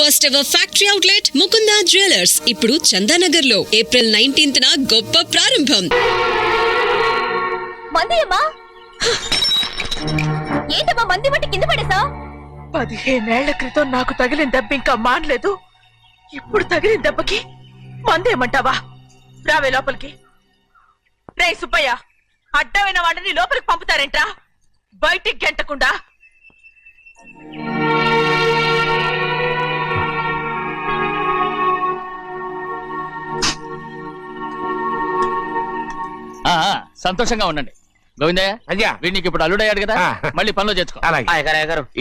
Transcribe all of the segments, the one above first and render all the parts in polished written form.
First ever factory outlet Mukunda jewellers ఇప్పుడు చందానగర్ లో April 19th గొప్ప ప్రారంభం. ఏంటమ్మా మంది మట్టి కింద పడేసా? 15 ఏళ్ల క్రితం నాకు తగిలిన దెబ్బ ఇంకా మానలేదు. ఇప్పుడు తగిలిన దెబ్బకి మందేమంటావా? రావే లోపలికి. రే సుబ్బయ్య, అడ్డమైన వాడిని లోపలికి పంపుతారేంట్రా? బయటికి గెంటకుండా. సంతోషంగా ఉండండి గోవిందయ్య. అయ్యా వీడికి ఇప్పుడు అల్లుడయ్యాడు కదా, మళ్ళీ పనిలో చేర్చుకో.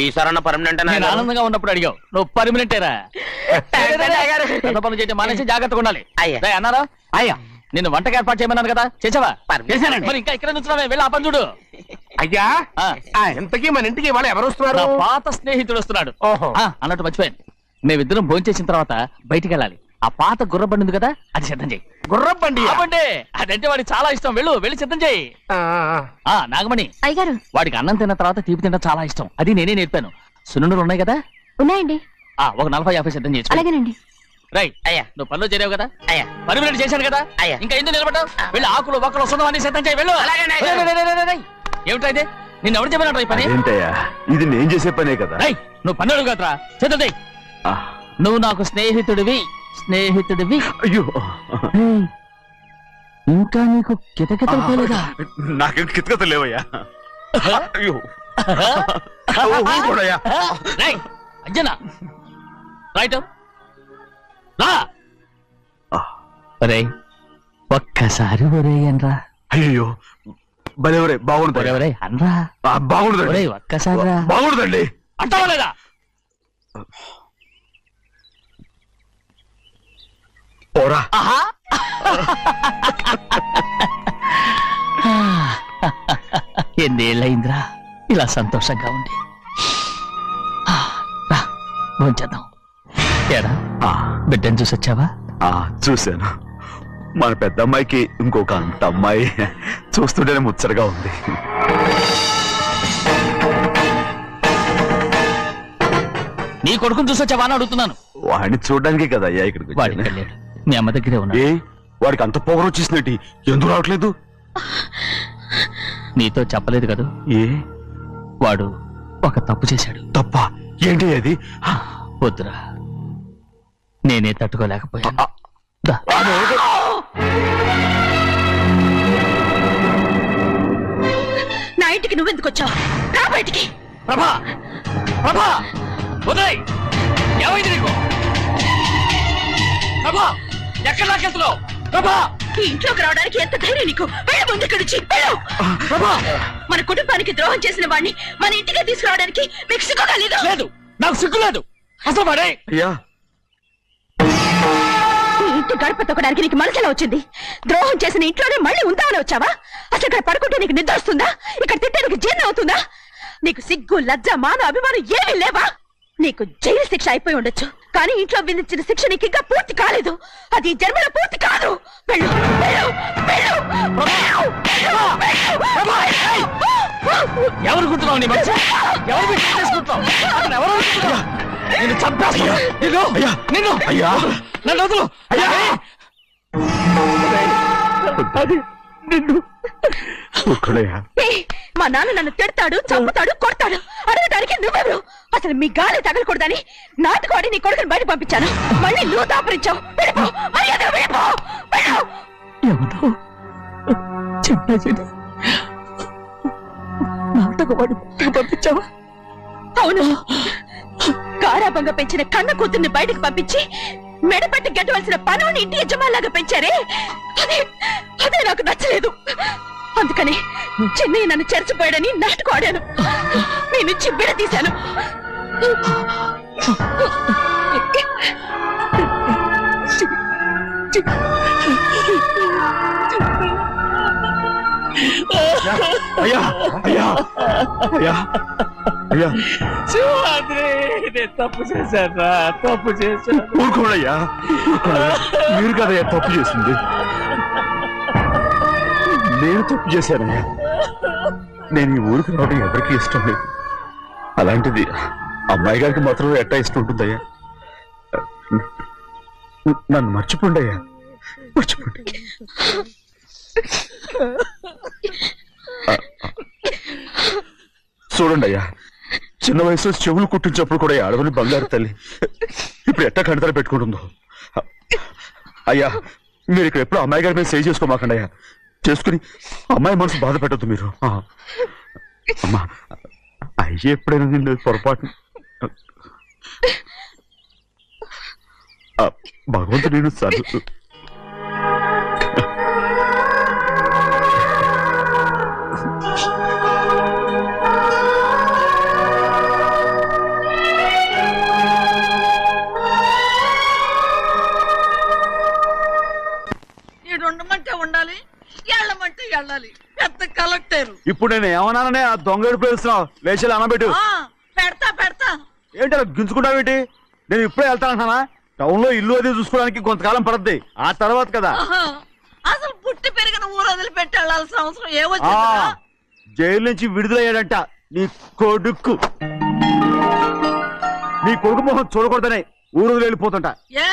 ఈసారన్న పర్మనెంట్ నేను ఆనందంగా ఉన్నప్పుడు అడిగావు, నువ్వు పర్మనెంటేరా. పెద్ద పనులు చేయడం మానేసి జాగ్రత్తగా ఉండాలి. అన్నారా? అయ్యా నిన్ను వంటకి ఏర్పాటు చేయమన్నాను కదా, చేసావా? మరి ఇంకా ఇక్కడ నుంచున్నావే, వెళ్ళి ఆ పని చూడు. అయ్యా ఇంతకీ మన ఇంటికి వాళ్ళు ఎవరు వస్తున్నారు? పాత స్నేహితుడు వస్తున్నాడు. అన్నట్టు మర్చిపోయాను, మేమిద్దరం భోంచేసిన తర్వాత బయటికి వెళ్ళాలి. ఆ పాత గుర్రబండి ఉంది కదా, అది సిద్ధం చేయి. గుర్రబండి? అదంటే వాడికి చాలా ఇష్టం. వెళ్ళి సిద్ధం చేయి. నాగమణి అయ్యగారు, వాడికి అన్నం తిన్న తర్వాత తీపి తినడం చాలా ఇష్టం. అది నేనే నేర్పాను. సున్నుండలు ఉన్నాయి కదా? ఉన్నాయండి. ఒక 40-50 సిద్ధం చేసి. అలాగేనండి. రైట్ అయ్యా, నువ్వు పనిలో చేరావు కదా, అయ్యా పర్మినెంట్ చేశాను కదా, అయ్యా ఇంకా ఎందుకు నిలబడ్డావు? వెళ్ళి ఆకులు ఒక్కలు వస్తుందని సిద్ధం చేయి. వెళ్ళు. ఏమిటైతే నిన్ను ఎవరు చెప్పినట్టు ఈ పని? ఇది నేను చేసే పనే కదా. నువ్వు పని అడుగు కదరా, సిద్ధం చేయి. నువ్వు నాకు స్నేహితుడివి. అయ్యో ఇంకా నీకు కితకితలు పోలేదా? నాకేం కితకితలు లేవయ్యా. అయ్యో అంజనా రైట్ ఒరే ఒక్కసారి ఒరే అనరా. అయ్యో భలే బాగుంటుంది. ఒరే అనరా. బాగుంటుంది. ఒక్కసారి బాగుంటుందండి. అంటావా లేదా? ఓరా. ఎన్నేళ్ళయిందిరా ఇలా సంతోషంగా ఉండి. భోంచేద్దాం. ఏరా బిడ్డను చూసొచ్చావా? చూశాను. మన పెద్ద అమ్మాయికి ఇంకొక అంత అమ్మాయి చూస్తుంటేనే ముచ్చటగా ఉంది. నీ కొడుకుని చూసొచ్చావా అని అడుగుతున్నాను. వాడిని చూడడానికి కదా అయ్యా ఇక్కడికి. వాడికి వెళ్ళాడు, మీ అమ్మ దగ్గరే ఉన్నాడు. వాడికి అంత పొగరు వచ్చేసినట్టు ఎందుకు రావట్లేదు? నీతో చెప్పలేదు కదా. వాడు ఒక తప్పు చేశాడు. తప్ప ఏంటి అది? వద్దురా, నేనే తట్టుకోలేకపోయాను. నా ఇంటికి నువ్వెందుకు వచ్చావు? రా బయటికి. ప్రభా ప్రభా ఉదయ్, ఏమైంది నీకు? ప్రభా ఎక్కడ లాకెళ్తున్నావు? ప్రభా ఈ ఇంట్లోకి రావడానికి ఎంత ధైర్యం నీకు? వెళ్ళ ముందు ఇక్కడి నుంచి. మన కుటుంబానికి ద్రోహం చేసిన వాడిని మన ఇంటికి తీసుకురావడానికి మీకు సిగ్గుగా లేదు? లేదు, నాకు సిగ్గు లేదు అసలు. వాడే ఈ ఇంటి గడప తొక్కడానికి నీకు మనసులో వచ్చింది. ద్రోహం చేసిన ఇంట్లోనే మళ్ళీ ఉందామని వచ్చావా? అసలు ఇక్కడ పడుకుంటే నీకు నిద్ర వస్తుందా? ఇక్కడ తింటే నీకు జీర్ణం అవుతుందా? నీకు సిగ్గు, లజ్జ, మాన, అభిమానం ఏమీ లేవా? నీకు జైలు శిక్ష అయిపోయి ఉండొచ్చు, కానీ ఇంట్లో విధించిన శిక్ష నీకు ఇంకా పూర్తి కాలేదు. అది జన్మలో పూర్తి కాదు. వెళ్ళు, వెళ్ళు, వెళ్ళు, ఎవరు గుర్తున్నావు? నీ మంచి ఎవరు చేసుకుంటావు? నిన్ను చంపేస్తా. నిన్ను నన్ను వదులు. మా నాన్న నన్ను తిడతాడు, చంపుతాడు, కొడతాడు. అడగడానికి నువ్వెవరు? అసలు మీ గాలి తగలకూడదని నాటుకోడి నీ కొడుకుని బయట పంపించాను. మళ్ళీ నువ్వు దాపరించావు. నాటకవాడు పంపించావా? అవును, గారాబంగా పెంచిన కన్న కూతుర్ని బయటకు పంపించి మెడపట్టి గెట్టవలసిన పనుని ఇంటి యజమానిలాగా పెంచారే, అదే నాకు నచ్చలేదు. అందుకని చెన్నయ్య నన్ను చెరచిపోయాడని నాటకం ఆడాను. మీ నుంచి విడదీశాను. అయ్యా అయ్యా అయ్యా అయ్యా తప్పు చేశారా? తప్పు చేశాను. ఊరుకోడయ్యా, మీరు కదయ్యా తప్పు చేసింది. నేను తప్పు చేశానయ్యా. నేను ఈ ఊరికి రావడం ఎవరికి ఇష్టం లేదు. అలాంటిది అమ్మాయి గారికి మాత్రం ఎట్టా ఇష్టం ఉంటుందయ్యా? నన్ను మర్చిపోండి అయ్యా, మర్చిపోండి. చూడండి అయ్యా, చిన్న వయసులో చెవులు కుట్టించినప్పుడు కూడా ఆడవని బంగారు తల్లి ఇప్పుడు ఎట్టా కంటతర పెట్టుకుంటుందో. అయ్యా, మీరు ఇక్కడ ఎప్పుడు అమ్మాయి గారి మీద సేవ్ చేసుకోమాకండి అయ్యా. చేసుకుని అమ్మాయి మనసు బాధ పెట్టద్దు మీరు. అమ్మా, అయ్యే ఎప్పుడైనా నిన్ను పొరపాటు భగవంతుడు నేను సర్దు. ఉండమంటే ఉండాలి, వెళ్ళమంటే వెళ్ళాలి. పెద్ద కలెక్టర్. ఇప్పుడు నేను ఏమన్నాననే ఆ దొంగ పేరుస్తున్నావు, వేషాలు అనబెట్టు. పెడతా పెడతా. ఏంటి అలా గించుకుంటావేంటి? నేను ఇప్పుడే వెళ్తానంటున్నా. టౌన్ లో ఇల్లు అది చూసుకోవడానికి కొంతకాలం పడద్ది, ఆ తర్వాత కదా. అసలు పుట్టి పెరిగిన ఊరు వదిలిపెట్టి వెళ్ళాల్సిన అవసరం ఏమొచ్చిందా? జైలు నుంచి విడుదలయ్యాడంట నీ కొడుకు. నీ కొడుకు మొహం చూడకూడదనే ఊరు వదిలి వెళ్ళిపోతుంటా. ఏ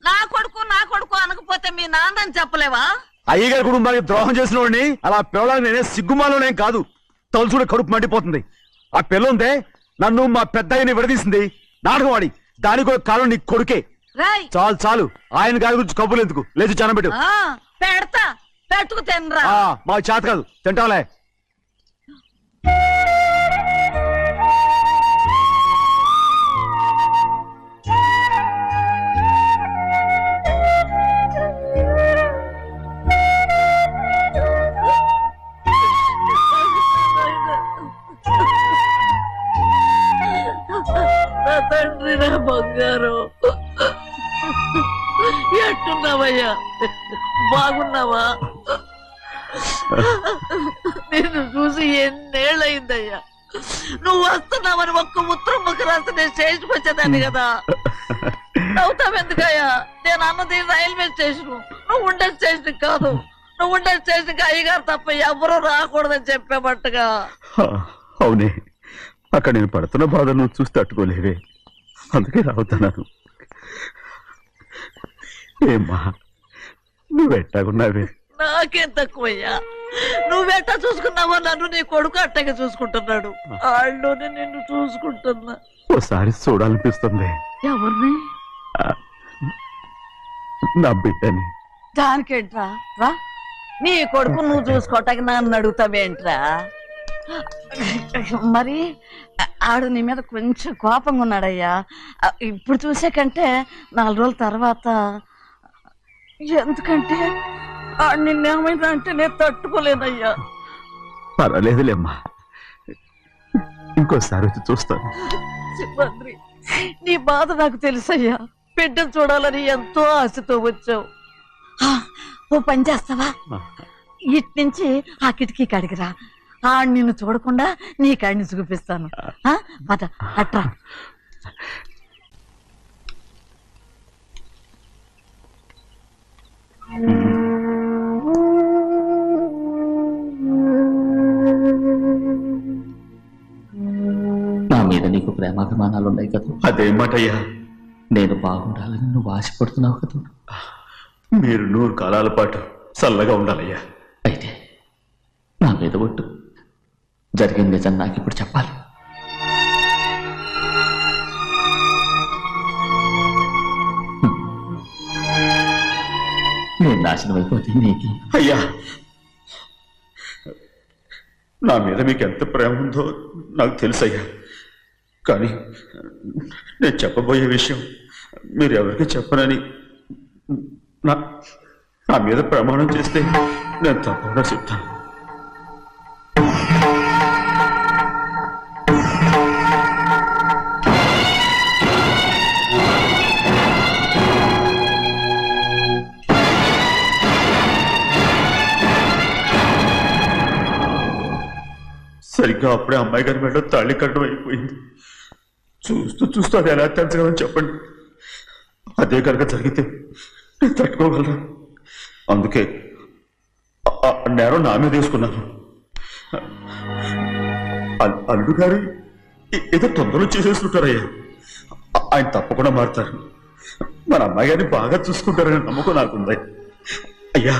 నా కొడుకు అనకపోతే మీ నాన్నని చెప్పలేవా? అయ్యగారి కుటుంబానికి ద్రోహం చేసిన వాడిని అలా పిల్లడానికి నేనే సిగ్గుమాలోనేం కాదు, తలుచుకుంటే కడుపు మండిపోతుంది. ఆ పిల్లందే నన్ను మా పెద్దయ్యని విడదీసింది, నాటకం ఆడి. దానికి కూడా కాలం నీ కొడుకే. చాలు చాలు, ఆయన గారి గురించి కబుర్లు ఎందుకు, లేచి చానం పెట్టు. పెడతా, పెట్టుకు తినరా. మాకు చేత కాదు, తింటాంలే. తండ్రి, నా బంగారు, ఎట్టున్నావయ్యా? బాగున్నావా? నిన్ను చూసి ఎన్నేళ్ళయిందయ్యా. నువ్వు వస్తున్నావని ఒక్క ఉత్తరం ముఖ రాస్తే నేను స్టేషన్కి వచ్చేదాన్ని కదా. నవ్వుతావెందుకయ్యా? నేను అన్నది రైల్వే స్టేషన్, నువ్వు ఉండే స్టేషన్ కాదు. నువ్వు ఉండే స్టేషన్కి అయ్యగారు తప్ప ఎవరూ రాకూడదని చెప్పేమట్టుగా. అవునే, అక్కడ నేను పడుతున్న బాధను చూసి తట్టుకోలేవే, అందుకే రావుతున్నాను. ఏమ్మా, నువ్వెట్టాగున్నావే? నాకేం తక్కువయ్యా. నువ్వెట్టా చూసుకున్నావో నన్ను నీ కొడుకు అట్టగా చూసుకుంటున్నాడు. వాళ్ళలోనే నిన్ను చూసుకుంటున్నా. ఓసారి చూడాలనిపిస్తుంది. ఎవరిని? నా బిడ్డని. దానికేంట్రా, రా. నీ కొడుకు నువ్వు చూసుకోవటానికి నన్ను అడుగుతావేంట్రా? మరి ఆడు నీ మీద కొంచెం కోపంగా ఉన్నాడయ్యా. ఇప్పుడు చూసే కంటే 4 రోజుల తర్వాత. ఎందుకంటే నిన్నేమైందా అంటే నేను తట్టుకోలేదయ్యా. పర్వాలేదులేమ్మా, ఇంకోసారి వచ్చి చూస్తాను. సింహాద్రి, నీ బాధ నాకు తెలుసయ్యా. బిడ్డను చూడాలని ఎంతో ఆశతో వచ్చావు. ఓ పని చేస్తావా? ఇటు నుంచి ఆ కిటికీ కడిగిరా. నిన్ను చూడకుండా నీ కాడిని చూపిస్తాను. పద అట్రా. నా మీద నీకు ప్రేమాభిమానాలు ఉన్నాయి కదా. అదేమాటయ్యా? నేను బాగుండాలని నువ్వు ఆశపడుతున్నావు కదా. మీరు 100 కాలాల పాటు చల్లగా ఉండాలయ్యా. అయితే నా మీద ఒట్టు, జరిగిన నిజం నాకు ఇప్పుడు చెప్పాలి. నేను నాశనం అయిపోతే నీకు. అయ్యా, నా మీద మీకు ఎంత ప్రేమ ఉందో నాకు తెలుసయ్యా. కానీ నేను చెప్పబోయే విషయం మీరు ఎవరికి చెప్పనని నా మీద ప్రమాణం చేస్తే నేను తప్పకుండా చెప్తాను. సరిగ్గా అప్పుడే అమ్మాయి గారి మెడలో తాళి కట్టడం అయిపోయింది. చూస్తూ చూస్తూ అది ఎలా తెంచగలని చెప్పండి. అదే కనుక జరిగితే నేను తట్టుకోగలరా? అందుకే నేరం నా మీద తీసుకున్నాను. అల్లుడు గారు ఏదో తొందరలో చేసేస్తుంటారయ్యా. ఆయన తప్పకుండా మారుతారు. మన అమ్మాయి గారిని బాగా చూసుకుంటారని నమ్మకం నాకుంది. అయ్యా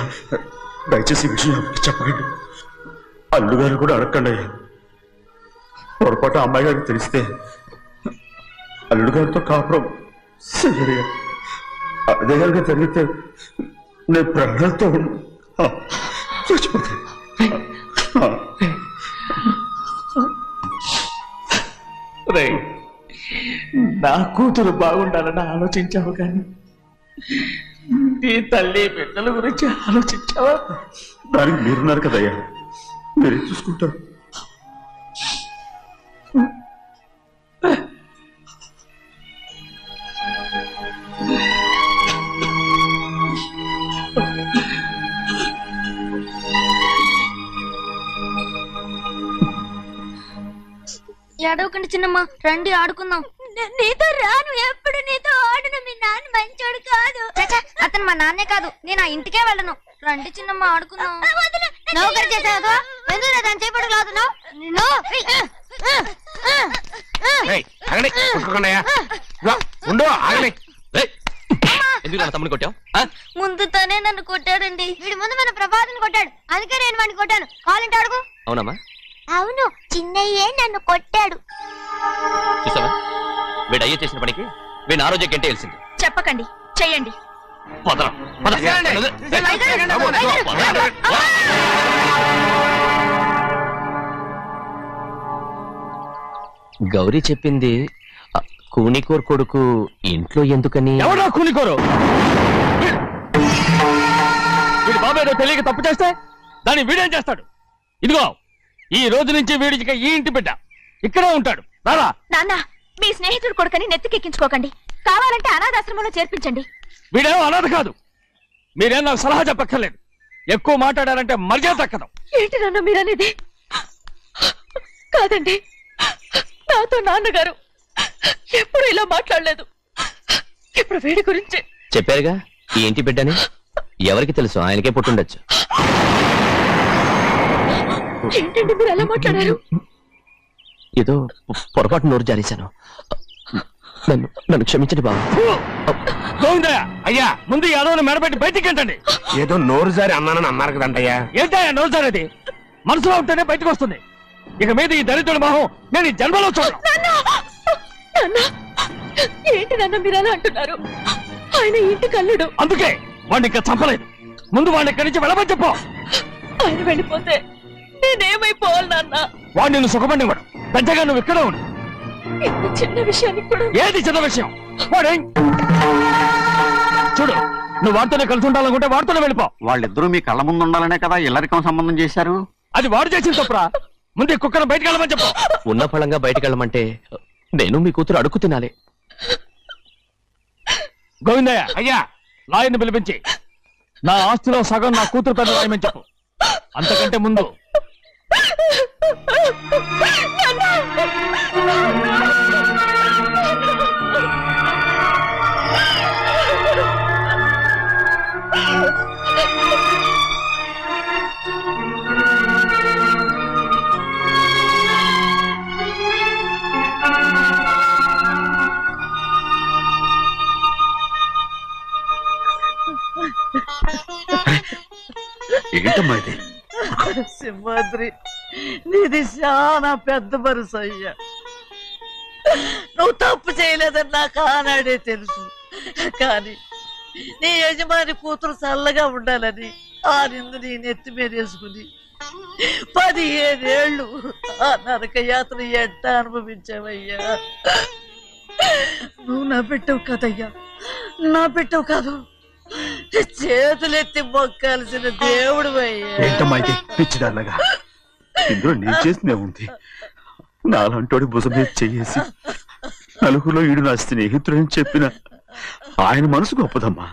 దయచేసి ఈ విషయం ఎవరికి చెప్పకండి. అల్లు గారు కూడా అడగండి అయ్యా. పొరపాటు అమ్మాయి గారికి తెలిస్తే అల్లుడు గారితో కాపురం సరిగా అదే గారికి జరిగితే నేను ప్రాణాలతో చచ్చిపోతాను. నా కూతురు బాగుండాలని ఆలోచించావు కానీ నీ తల్లి బిడ్డల గురించి ఆలోచించావా? దానికి మీరున్నారు కదయ్యా, మీరే చూసుకుంటారు. ఏడవకండి చిన్నమ్మ, రండి ఆడుకుందాం. నీతో రాను, ఎప్పుడు నీతో ఆడను. మీ నాన్న మంచోడు కాదు. అతను మా నాన్నే కాదు, నేను ఆ ఇంటికే వెళ్ళను. రండి చిన్నమ్మ ఆడుకుందాం. నౌకరు చేసావు ఎందుకు దాని చేపడు కాదు. ఎందుకు నా తమ్ముని కొట్టావు? ముందు తనే నన్ను కొట్టాడండి. వీడి ముందు మన ప్రభాతం కొట్టాడు, అందుకే నేను వాడిని కొట్టాను. కావాలంటే అడుగు. అవునమ్మా, అవును, చిన్నయ్యే నన్ను కొట్టాడు. చూసావా వీడు అయ్యే చేసిన పనికి వీడిని ఆ రోజే గంటే తెలిసింది. చెప్పకండి, చెయ్యండి. పదరా, పద. గౌరీ చెప్పింది కూనికోర్ కొడుకు ఇంట్లో ఎందుకని. ఎవడో కూనికోరు? వీడి బాబు ఏదో తెలియక తప్పు చేస్తే దాన్ని వీడేం చేస్తాడు? ఇదిగో ఈ రోజు నుంచి వీడికి ఈ ఇంటి బిడ్డ ఇక్కడే ఉంటాడు. రారా. నాన్న, మీ స్నేహితుడు కొడుకని నెత్తికెక్కించుకోకండి. కావాలంటే అనాథాశ్రమంలో చేర్పించండి. వీడేమో అనాథ కాదు. మీరేం నాకు సలహా చెప్పక్కర్లేదు. ఎక్కువ మాట్లాడారంటే మర్యాద తక్కదు. ఏంటి నాన్న మీరనేది? కాదండి, నాతో నాన్నగారు ఎప్పుడు ఇలా మాట్లాడలేదు. ఇప్పుడు వీడి గురించి చెప్పారుగా ఈ ఇంటి బిడ్డని. ఎవరికి తెలుసు, ఆయనకే పుట్టుండొచ్చు. ఏంటండి మీరు ఎలా మాట్లాడారు? ఏదో పొరపాటు నోరు జారేశాను. నన్ను క్షమించండి బాబు. గోవిందయ్య, అయ్యా ముందు యాదవ్ని మెడబెట్టి బయటికి ఏంటండి. ఏదో నోరు జారి అన్నానని అన్నారు కదంటయ్యా. ఏంటయ్యా నోరు జారేది? మనసులో ఉంటేనే బయటకు వస్తుంది. ఇక మీద ఈ దరిద్రుడి మొహం నేను ఈ జన్మలో చూడను. ఏంటి నాన్న మీరు అలా అంటున్నారు? ఆయన ఇంటి కల్లుడు. అందుకే వాడిని ఇంకా చంపలేదు. ముందు వాడిని ఇక్కడి నుంచి వెళ్ళమని చెప్పు. ఆయన వెళ్ళిపోతే నేనేమైపోవాలి నాన్న? వాడిని నువ్వు సుఖపడివాడు. పెద్దగా నువ్వు ఇక్కడ ఉండు. ఇంత చిన్న విషయానికి కూడా. ఏది చిన్న విషయం? వాడేం చూడు, నువ్వు వాడితోనే కలిసి ఉండాలనుకుంటే వాడితోనే వెళ్ళిపో. వాళ్ళిద్దరూ మీ కళ్ళ ముందు ఉండాలనే కదా ఇల్లరికం సంబంధం చేశారు. అది వాడు చేసిన తప్పురా. ముందు ఈ కుక్కను బయటకు వెళ్ళమని చెప్పు. ఉన్న ఫలంగా బయటకు వెళ్ళమంటే నేను మీ కూతురు అడుగు తినాలి. గోవిందయ్య, అయ్యా లాయర్ని పిలిపించి నా ఆస్తిలో సగం నా కూతురు పేరు రాయమని చెప్పు. అంతకంటే ముందు ఏంటమ్మా ఇది? సింహాద్రి, నీది చాలా పెద్ద మనసు అయ్యా. నువ్వు తప్పు చేయలేదని నాకు ఆనాడే తెలుసు. కానీ నీ యజమాని కూతురు చల్లగా ఉండాలని ఆ నిందు నీ నెత్తి మీద వేసుకుని 15 ఏళ్ళు ఆ నరక యాత్ర ఎట్ట అనుభవించావయ్యా. నువ్వు నా పెట్టవు కదయ్యా, నా పెట్టవు కాదు, చేతులెత్తి మొక్కాల్సిన దేవుడు అయ్యా. ఏంటమ్మా ఇది పిచ్చిదాన్నగా? ఇందులో నేను చేసినే ఉంది. నాలంటోడి భుజం మీద చెయ్యేసి నలుగురిలో ఈడు నా స్నేహితుడని చెప్పిన ఆయన మనసు గొప్పదమ్మా.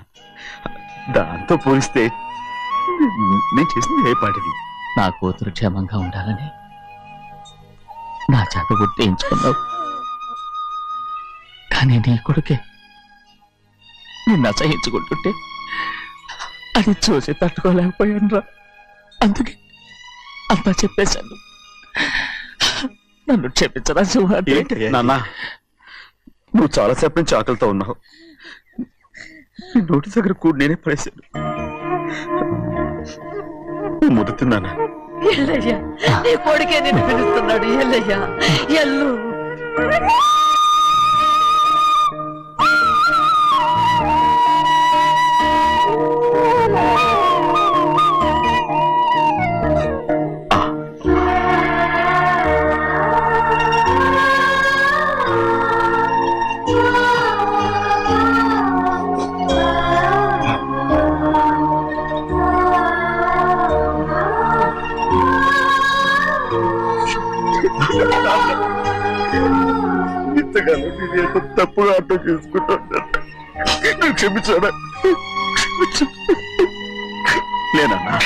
దాంతో పోలిస్తే నేను చేసింది ఏ పాటిది? నా కూతురు క్షేమంగా ఉండాలని నా చేత గుర్తించుకున్నావు. కానీ నీ కొడుకే నిన్ను అసహించుకుంటుంటే అది చూసి తట్టుకోలేకపోయాను రా. అందుకే అంతా చెప్పేశాను. నన్ను క్షమించరా సింహాద్రి. నాన్న, నువ్వు చాలాసేపు నుంచి ఆకలితో ఉన్నావు. నీ నోటి దగ్గర కూడా నేనే పడేశాను. ముద్దు తిన్నానా? ఎల్లయ్యా, నీ కొడుకే నిన్ను పిలుస్తున్నాడు. ఎల్లయ్యా, ఎల్లు. ఇంతకాలం నేను ఎంత తప్పుగా అర్థం చేసుకుంటాను. నువ్వు క్షమించాడా? లేనన్నా.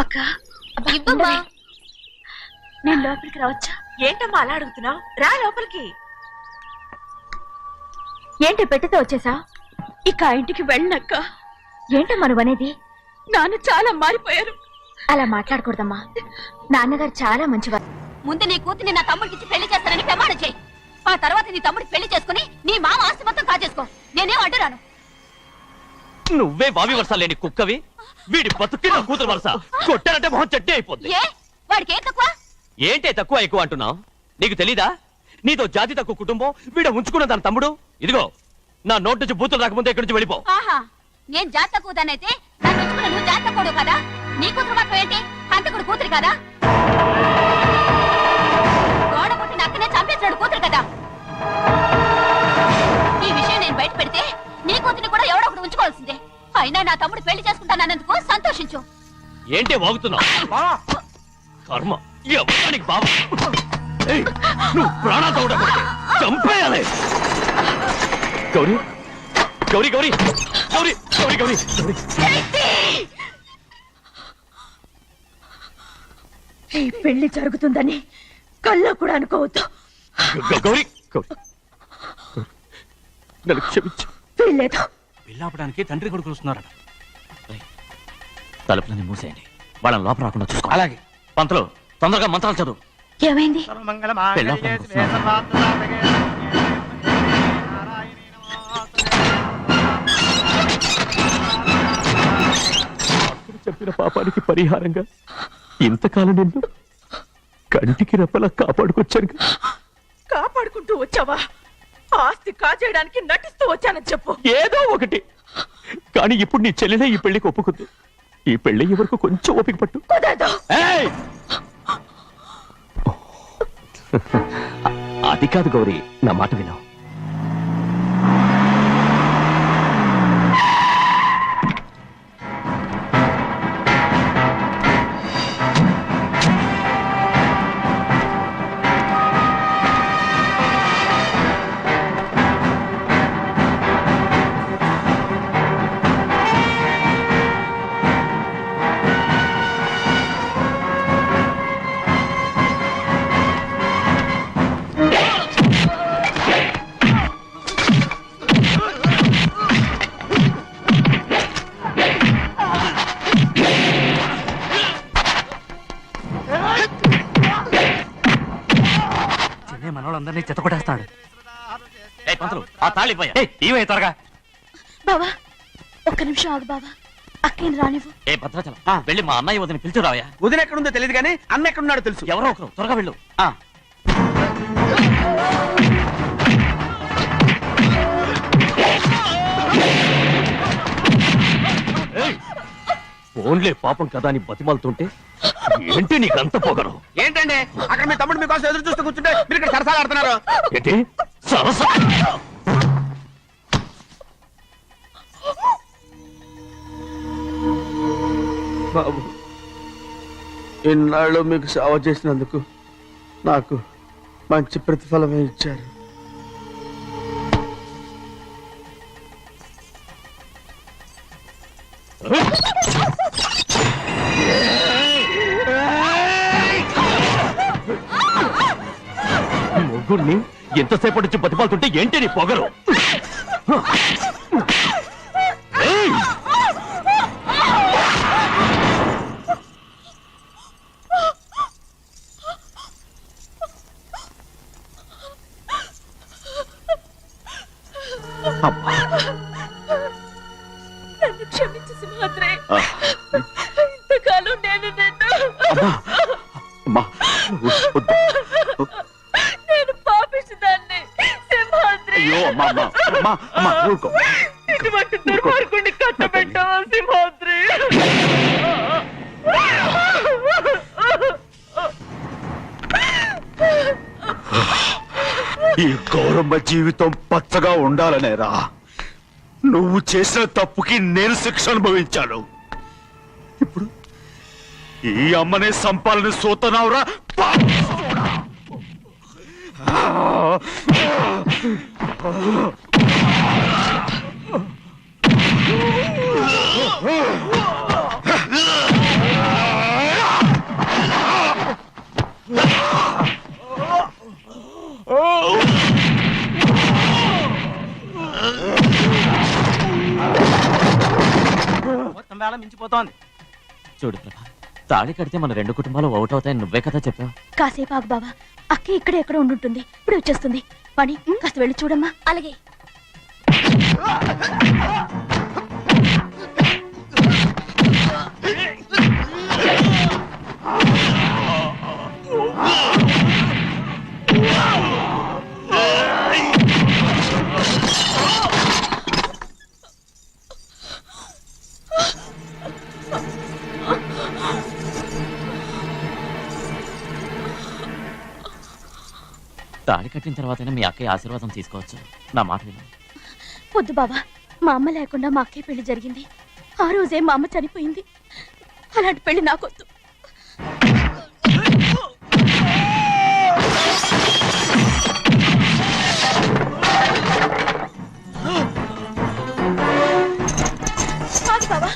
అక్క ఇవ్వమ్మా. నేను లోపలికి రావచ్చా? ఏంటమ్మా అలా అడుగుతున్నావు? రా లోపలికి. ఏంటి పెట్టితో వచ్చేసా? ఇక ఆ ఇంటికి వెళ్ళనక్క. ఏంటమ్మా నువ్వు అనేది? నాన్న చాలా మారిపోయారు. అలా మాట్లాడకూడదమ్మా. నాన్నగారు చాలా మంచివారు. ముందు నీ కూతుని నా తమ్ముడికి పెళ్లి చేస్తానని ప్రమాణం చేయి. ఆ తర్వాత నీ తమ్ముడికి పెళ్లి చేసుకుని నీ మామ ఆస్తి మొత్తం కాజేసుకో. నేనేం అడ్డురాను. నువ్వే బావి వరుస లేని కుక్కవి, వీడి బతుక్కి నా కూతురు వరుస. కొట్టానంటే మొహం చెట్టే అయిపోద్ది. ఏ వాడికి ఏం తక్కువ? ఏంటే తక్కువ ఎక్కువ అంటున్నావు? నీకు తెలీదా? నీతో జాతి తక్కువ కుటుంబం, వీడ ఉంచుకున్న దాని తమ్ముడు. ఇదిగో నా నోటి నుంచి బూతులు రాకముందే ఇక్కడి నుంచి వెళ్ళిపో. ఆహా, నేను జాత తక్కువదానైతే నన్ను ఉంచుకున్న నువ్వు జాత తక్కువ కదా? నీ కూతురు మాత్రం ఏంటి? హంతకుడు కూతురు కదా? గోడ పుట్టిన అక్కనే చంపేశాడు కూతురు కదా? ఈ విషయం నేను బయట పెడితే నీ కూతురిని కూడా ఎవడో ఒకటి ఉంచుకోవాల్సిందే. అయినా నా తమ్ముడు పెళ్లి చేసుకుంటానన్నందుకు సంతోషించు. ఏంటే వాగుతున్నావు? కర్మ ఎవరికి బాబా. నువ్వు ప్రాణాలతో ఉండకూడదు, చంపేయాలి. గౌరీ గౌరీ గౌరీ గౌరీ గౌరీ గౌరీ ఈ పెళ్లి జరుగుతుందని కల్లో కూడా అనుకోవద్దు. గౌరీ గౌరీ నన్ను క్షమించు. వీల్లేదు. పెళ్ళాపడానికి తండ్రి కొడుకులు వస్తున్నారట. తలుపులని మూసేయండి, వాళ్ళని లోపల రాకుండా చూసుకో. అలాగే. పంతులు తొందరగా మంత్రాలు చదువు. ఏమైంది? పెళ్ళాపడానికి వస్తున్నారు. అప్పుడు చెప్పిన పాపానికి పరిహారంగా ఇంతకాలం నిన్ను కంటికి రెప్పలా కాపాడుకొచ్చాను. కాపాడుకుంటూ వచ్చావా? ఆస్తి కాజేయడానికి నటిస్తూ వచ్చానని చెప్పు. ఏదో ఒకటి. కానీ ఇప్పుడు నీ చెల్లెలే ఈ పెళ్లికి ఒప్పుకుంది. ఈ పెళ్లి వరకు కొంచెం ఓపిక పట్టు. కుదరదు. ఏయ్! అది కాదు గౌరీ, నా మాట విను. మనోళ్ళందరినీ చెత్తకొట్టేస్తాడు. పంతులు ఆ తాళిపోయా ఇవే త్వరగా. బావా ఒక్క నిమిషం ఆగు బావా. అక్కేం రానివ్వు. ఏ భద్రాచలం వెళ్ళి మా అన్నయ్య వదిన పిలిచిరావయ్యా. వదిన ఎక్కడుందో తెలియదు కానీ అన్న ఎక్కడున్నాడో తెలుసు. ఎవరో ఒకరు త్వరగా వెళ్ళు. ఫోన్లే పాపం కదా అని బతిమాలుతుంటే ఏంటి నీకంత పొగరు? ఏంటండి అక్కడ మీ తమ్ముడు మీకోసం ఎదురు చూస్తూ కూర్చుంటే మీరు ఇక్కడ సరసాలు ఆడుతున్నారు. ఏంటి సరస? బాబు, ఇన్నాళ్ళు మీకు సేవ చేసినందుకు నాకు మంచి ప్రతిఫలమే ఇచ్చారు. ముగ్గురిని ఎంతసేపటి నుంచి బతిపాలుతుంటే ఏంటి నీ పొగరు? ఏయ్! నన్ను క్షమించు సింహాద్రి. ఇంతకాలం నేను నిన్ను అమ్మా వద్దు. నేను పాపించదాన్ని సింహాద్రి. అయ్యో అమ్మా అమ్మా అమ్మా అమ్మా ఊరుకో. ఇటువంటి దుర్మార్గుడిని కట్టబెట్టావా సింహాద్రి? ఈ గౌరమ్మ జీవితం పచ్చగా ఉండాలనేరా నువ్వు చేసిన తప్పుకి నేను శిక్ష అనుభవించాను. ఇప్పుడు ఈ అమ్మనే సంపాలని సోతనావురా. చూడు ప్రభా, తాళి కడితే మన రెండు కుటుంబాలు ఒకటి అవుతాయని నువ్వే కదా చెప్పావు. కాసేపు ఆగు బావా, అక్క ఇక్కడే ఎక్కడ ఉండుంటుంది, ఇప్పుడు వచ్చేస్తుంది. పని కాస్త వెళ్ళి చూడమ్మా. అలాగే. తాళి కట్టిన తర్వాతైనా మీ అక్కయ్య ఆశీర్వాదం తీసుకోవచ్చు. నా మాట విను. వద్దు బావా, మా అమ్మ లేకుండా మా అక్కయ్య పెళ్లి జరిగింది. ఆ రోజే మా అమ్మ చనిపోయింది. అలాంటి పెళ్లి నాకొద్దు. కాదు బావా.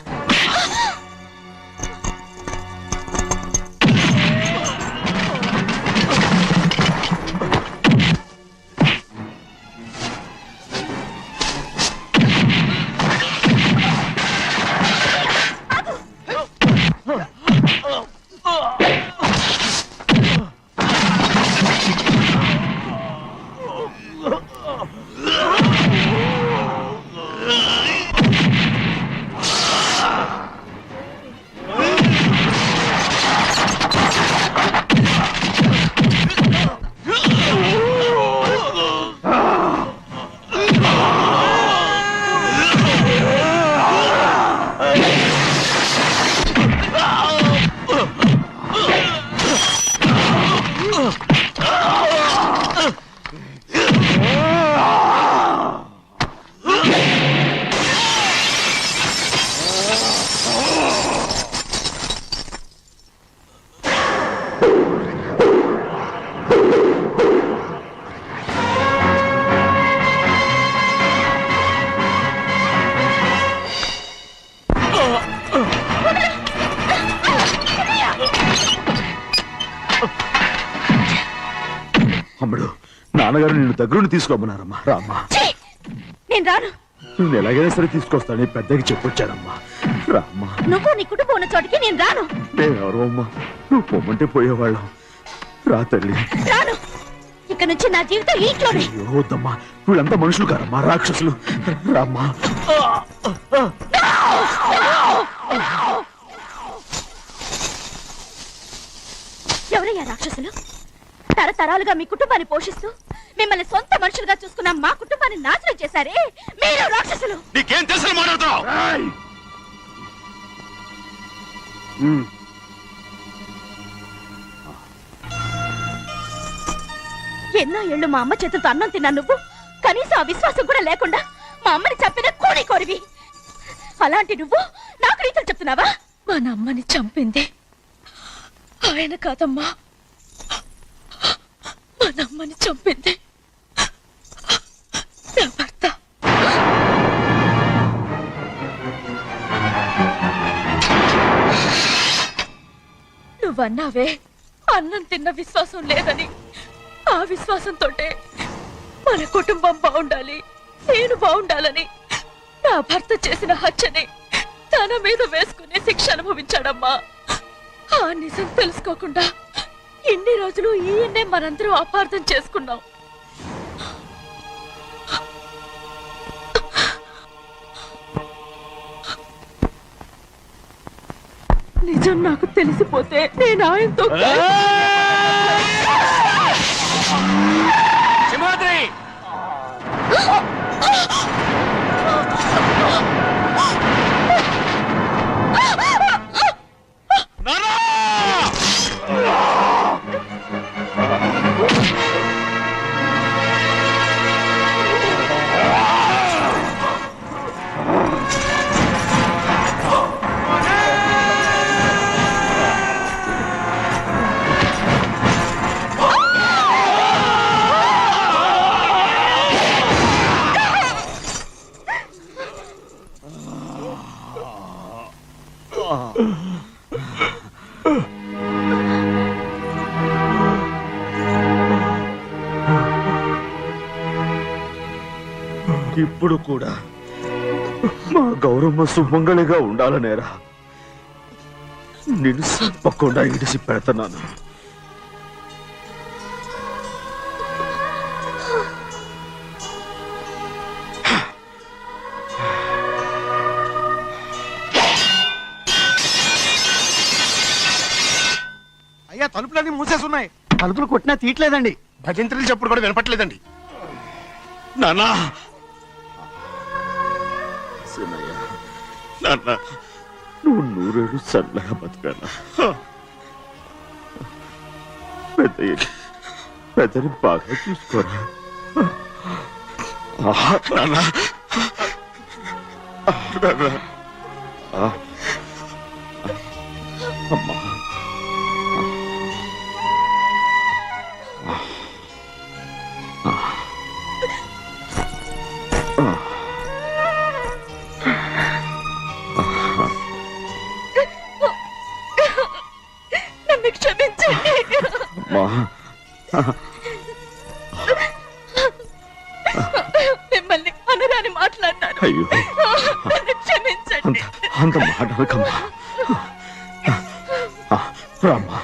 అమ్ముడు, నాన్నగారు నిన్ను దగ్గరుండి తీసుకోమన్నారమ్మా. రామ్మా. నేను రాను. నువ్వు ఎలాగైనా సరే తీసుకొస్తాను, పెద్దకి చెప్పొచ్చానమ్మా. రామ్మా. నువ్వు నీ కుటుంబం ఉన్న చోటికి నేను రాను. నేనెవరో అమ్మా, నువ్వు పొమ్మంటే పోయేవాళ్ళం. రా తల్లి. రాను. ఇక్కడ నుంచి నా జీవితం ఈ ఇంట్లోనే. అయ్యో వద్దమ్మా, వీళ్ళంతా మనుషులు కారమ్మా, రాక్షసులు. రామ్మా. ఎవరయ్యా రాక్షసులు? తరతరాలుగా మీ కుటుంబాన్ని పోషిస్తూ మిమ్మల్ని సొంత మనుషులుగా చూసుకున్న మా కుటుంబాన్ని నాశనం చేశారే మీరు రాక్షసులు. నీకేం తెలుసు మాట్లాడుతున్నావు? ఎన్నో ఏళ్ళు మా అమ్మ చేతులతో అన్నం తిన్నా నువ్వు కనీసం ఆ విశ్వాసం కూడా లేకుండా మా అమ్మని చంపిన కోడి కోరివి. అలాంటి నువ్వు నాకు రీతులు చెప్తున్నావా? మా అమ్మని చంపింది ఆయన కాదమ్మా, మా అమ్మని చంపింది నా భర్త. నువ్వన్నావే అన్నం తిన్న విశ్వాసం లేదని, ఆ విశ్వాసంతోటే మన కుటుంబం బాగుండాలి, నేను బాగుండాలని నా భర్త చేసిన హత్యని తన మీద వేసుకుని శిక్ష అనుభవించాడమ్మా. ఆ నిజం తెలుసుకోకుండా ఇన్ని రోజులు ఈయన్నే మనందరం అపార్థం చేసుకున్నాం. నిజం నాకు తెలిసిపోతే నేను ఆయనతో సింహాద్రి ఇప్పుడు కూడా మా గౌరమ్మ సుమంగళిగా ఉండాలనేరా నేను తప్పకుండా ఇడిసి పెడతాను. అయ్యా తలుపులన్నీ మూసేసున్నాయి. తలుపులు కొట్టినా తీయట్లేదండి. భజంత్రులు చెప్పుడు కూడా వినపట్లేదండి. నాన్న సినయ్య, నాన్న నువ్వు 100 ఏళ్ళు చల్లగా బతకాల. పెద్దని బాగా చూసుకోరా నాన్న. అమ్మా నన్ను క్షమించండి. మిమ్మల్ని అనరాని మాట్లాడినాను. అయ్యో నన్ను క్షమించండి. అంత మాటలకమ్మా. రామ్మా